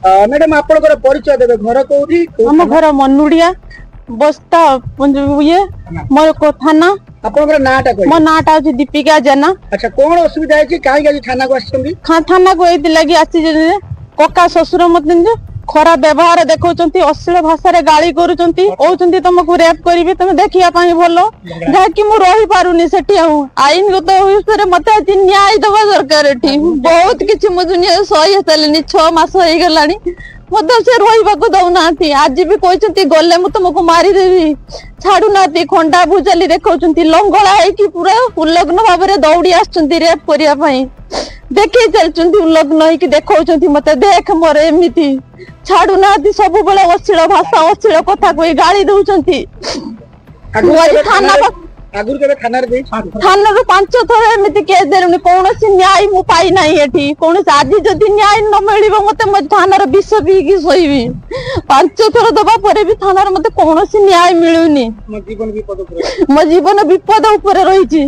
Madam आपनकर परिचय देबे घर कोठी हम घर मनुड़िया बस्ता ये मोर को थाना आपनकर नाटा कोइ मो नाटा अछि दीपिका जेना। अच्छा कोन असुविधा है कि काहे गाजी थाना को आछंदी थाना को एति लागि आछि जे कक्का ससुर मते खराब व्यवहार देखौचंती अश्लील भाषा रे गाली करूचंती ओचंती तुमको रेप करिवे तुम देखिया पाई भलो जा कि मु रही पारुनी सेठी आईन गत हिसाब मते आज न्याय दवा सरकार एठी बहुत किछि मु दुनिया सही हेतलेनी 6 मास होई गलानी मते से रहिबा को दउनाथी आज भी कहचंती गले मु तुमको मारी देबी छाडू नाती खंडा भुजाली देखौचंती लंगळा है कि पूरा उल्लग्न भाबरे दौड़ी आछंती रेप करिया पाई देखि चलचंती उल्लग्न है कि देखौचंती मते देख मोर एमिति छाडू नाती सब बेले अश्लील भाषा अश्लील कथा कोई गाली दउचंती थाना आगुर केबे थाना रे देई थाना रो 5 थर एमिति केस देरुनी कोनोसी न्याय मु पाई नाही एठी कोनोसी आदि जदी न्याय न मिलिबो मते म थाना रो विष पीकी सोइबी 5 थर दबा परे भी थाना रो मते कोनोसी न्याय मिलुनी मो जीवन विपद ऊपर रहिची।